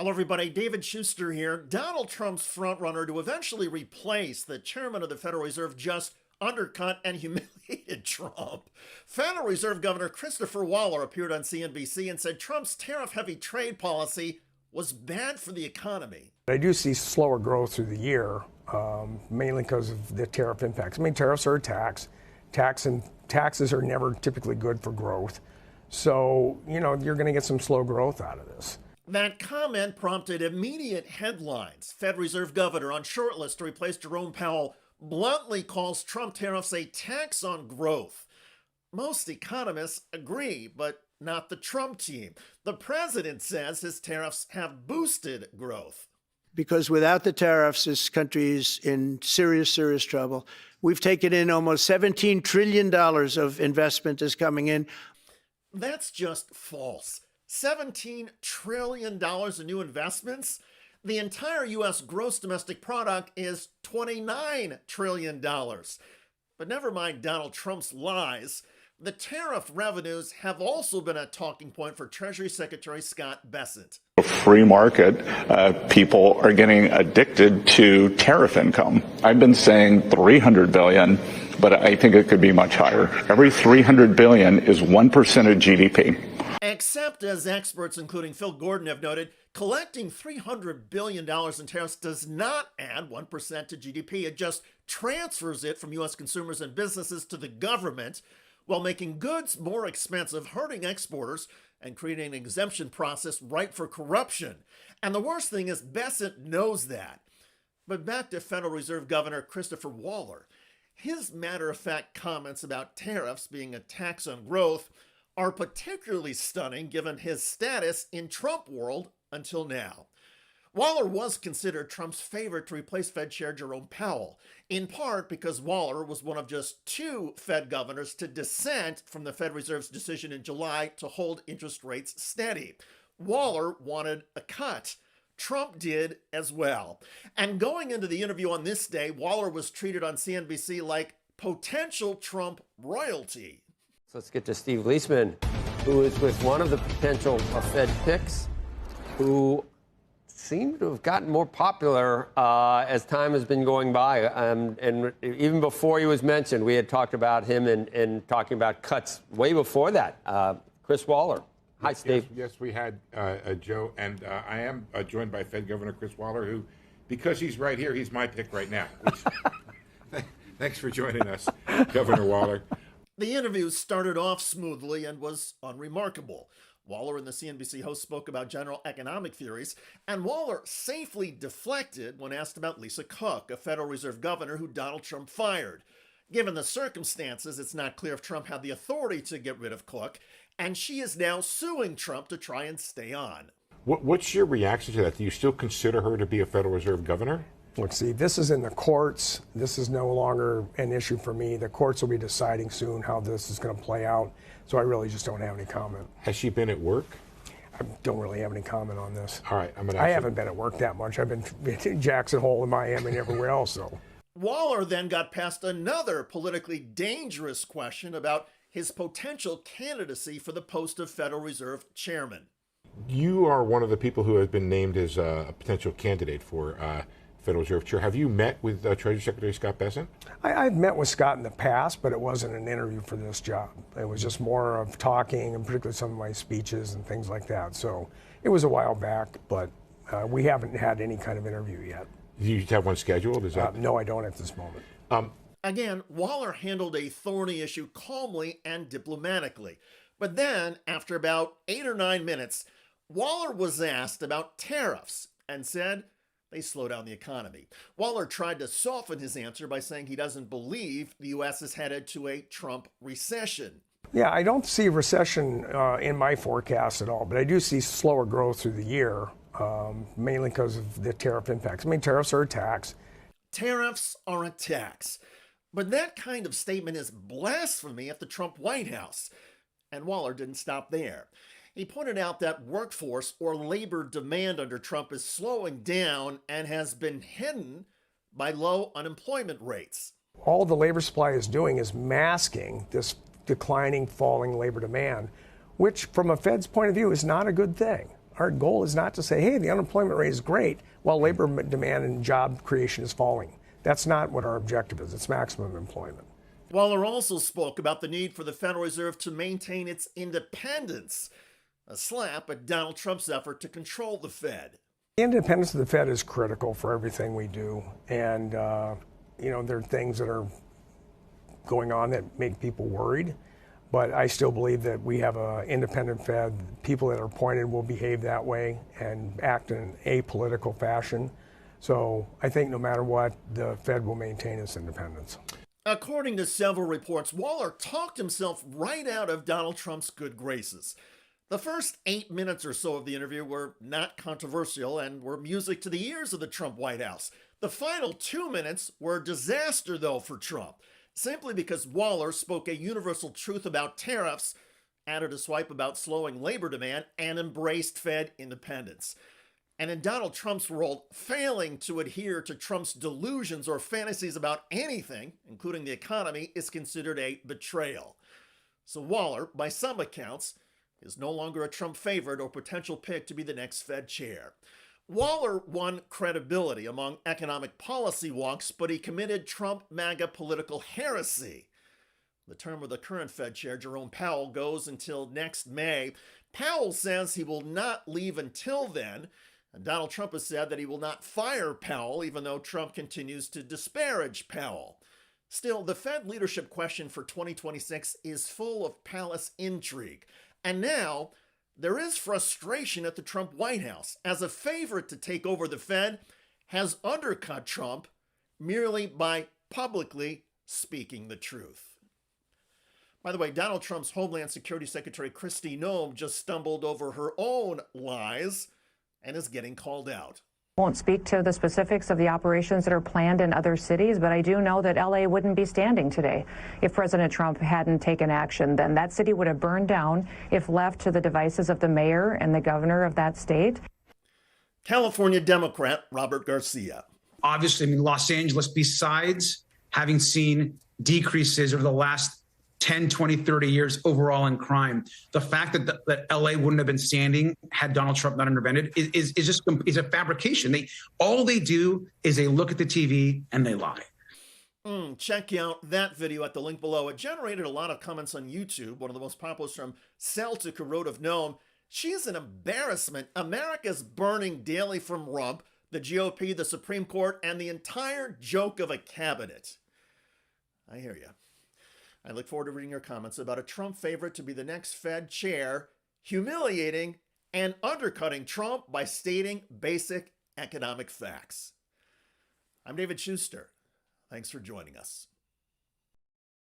Hello, everybody. David Shuster here. Donald Trump's frontrunner to eventually replace the chairman of the Federal Reserve just undercut and humiliated Trump. Federal Reserve Governor Christopher Waller appeared on CNBC and said Trump's tariff-heavy trade policy was bad for the economy. I do see slower growth through the year, mainly because of the tariff impacts. I mean, tariffs are a tax. Taxes are never typically good for growth. So, you're going to get some slow growth out of this. That comment prompted immediate headlines. Fed Reserve Governor on shortlist to replace Jerome Powell bluntly calls Trump tariffs a tax on growth. Most economists agree, but not the Trump team. The president says his tariffs have boosted growth. Because without the tariffs, this country is in serious trouble. We've taken in almost $17 trillion of investment is coming in. That's just false. $17 trillion in new investments? The entire U.S. gross domestic product is $29 trillion. But never mind Donald Trump's lies. The tariff revenues have also been a talking point for Treasury Secretary Scott Bessent. Free market, people are getting addicted to tariff income. I've been saying $300 billion, but I think it could be much higher. Every $300 billion is 1% of GDP. Except, as experts, including Phil Gordon, have noted, collecting $300 billion in tariffs does not add 1% to GDP. It just transfers it from U.S. consumers and businesses to the government while making goods more expensive, hurting exporters, and creating an exemption process ripe for corruption. And the worst thing is Bessent knows that. But back to Federal Reserve Governor Christopher Waller. His matter-of-fact comments about tariffs being a tax on growth are particularly stunning given his status in Trump world until now. Waller was considered Trump's favorite to replace Fed Chair Jerome Powell, in part because Waller was one of just two Fed governors to dissent from the Fed Reserve's decision in July to hold interest rates steady. Waller wanted a cut. Trump did as well. And going into the interview on this day, Waller was treated on CNBC like potential Trump royalty. So let's get to Steve Leisman, who is with one of the potential Fed picks, who seem to have gotten more popular as time has been going by. And even before he was mentioned, we had talked about him and talking about cuts way before that. Chris Waller. Hi, Steve. Yes, we had Joe, and I am joined by Fed Governor Chris Waller, who, because he's right here, he's my pick right now. Thanks for joining us, Governor Waller. The interview started off smoothly and was unremarkable. Waller and the CNBC host spoke about general economic theories, and Waller safely deflected when asked about Lisa Cook, a Federal Reserve governor who Donald Trump fired. Given the circumstances, it's not clear if Trump had the authority to get rid of Cook, and she is now suing Trump to try and stay on. What's your reaction to that? Do you still consider her to be a Federal Reserve governor? Look, Steve, this is in the courts. This is no longer an issue for me. The courts will be deciding soon how this is going to play out, so I really just don't have any comment. Has she been at work? I don't really have any comment on this. All right, I haven't been at work that much. I've been in Jackson Hole in Miami and everywhere else. So Waller then got past another politically dangerous question about his potential candidacy for the post of Federal Reserve chairman. You are one of the people who has been named as a potential candidate for Federal Reserve Chair. Have you met with Treasury Secretary Scott Bessent? I've met with Scott in the past, but it wasn't an interview for this job. It was just more of talking, and particularly some of my speeches and things like that. So it was a while back, but we haven't had any kind of interview yet. Do you have one scheduled? No, I don't at this moment. Again, Waller handled a thorny issue calmly and diplomatically. But then, after about 8 or 9 minutes, Waller was asked about tariffs and said they slow down the economy. Waller tried to soften his answer by saying he doesn't believe the U.S. is headed to a Trump recession. Yeah, I don't see recession in my forecast at all, but I do see slower growth through the year, mainly because of the tariff impacts. I mean, tariffs are a tax. Tariffs are a tax. But that kind of statement is blasphemy at the Trump White House. And Waller didn't stop there. He pointed out that workforce or labor demand under Trump is slowing down and has been hidden by low unemployment rates. All the labor supply is doing is masking this declining, falling labor demand, which from a Fed's point of view is not a good thing. our goal is not to say, hey, the unemployment rate is great while labor demand and job creation is falling. That's not what our objective is. It's maximum employment. Waller also spoke about the need for the Federal Reserve to maintain its independence, a slap at Donald Trump's effort to control the Fed. The independence of the Fed is critical for everything we do. And, there are things that are going on that make people worried. But I still believe that we have an independent Fed. People that are appointed will behave that way and act in an apolitical fashion. So I think no matter what, the Fed will maintain its independence. According to several reports, Waller talked himself right out of Donald Trump's good graces. The first 8 minutes or so of the interview were not controversial and were music to the ears of the Trump White House. The final 2 minutes were a disaster, though, for Trump, simply because Waller spoke a universal truth about tariffs, added a swipe about slowing labor demand, and embraced Fed independence. And in Donald Trump's world, failing to adhere to Trump's delusions or fantasies about anything, including the economy, is considered a betrayal. So Waller, by some accounts, is no longer a Trump favorite or potential pick to be the next Fed chair. Waller won credibility among economic policy wonks, but he committed Trump MAGA political heresy. The term of the current Fed chair, Jerome Powell, goes until next May. Powell says he will not leave until then, and Donald Trump has said that he will not fire Powell, even though Trump continues to disparage Powell. Still, the Fed leadership question for 2026 is full of palace intrigue. And now, there is frustration at the Trump White House, as a favorite to take over the Fed has undercut Trump merely by publicly speaking the truth. By the way, Donald Trump's Homeland Security Secretary Noem just stumbled over her own lies and is getting called out. I won't speak to the specifics of the operations that are planned in other cities, but I do know that LA wouldn't be standing today if President Trump hadn't taken action. Then that city would have burned down if left to the devices of the mayor and the governor of that state. California Democrat Robert Garcia. Obviously, Los Angeles, besides having seen decreases over the last 10, 20, 30 years overall in crime, the fact that LA wouldn't have been standing had Donald Trump not intervened is a fabrication. All they do is they look at the TV and they lie. Check out that video at the link below. It generated a lot of comments on YouTube. One of the most popular is from Celtic, who wrote of Noem, "She's an embarrassment. America's burning daily from Rump, the GOP, the Supreme Court, and the entire joke of a cabinet." I hear you. I look forward to reading your comments about a Trump favorite to be the next Fed chair, humiliating and undercutting Trump by stating basic economic facts. I'm David Shuster. Thanks for joining us.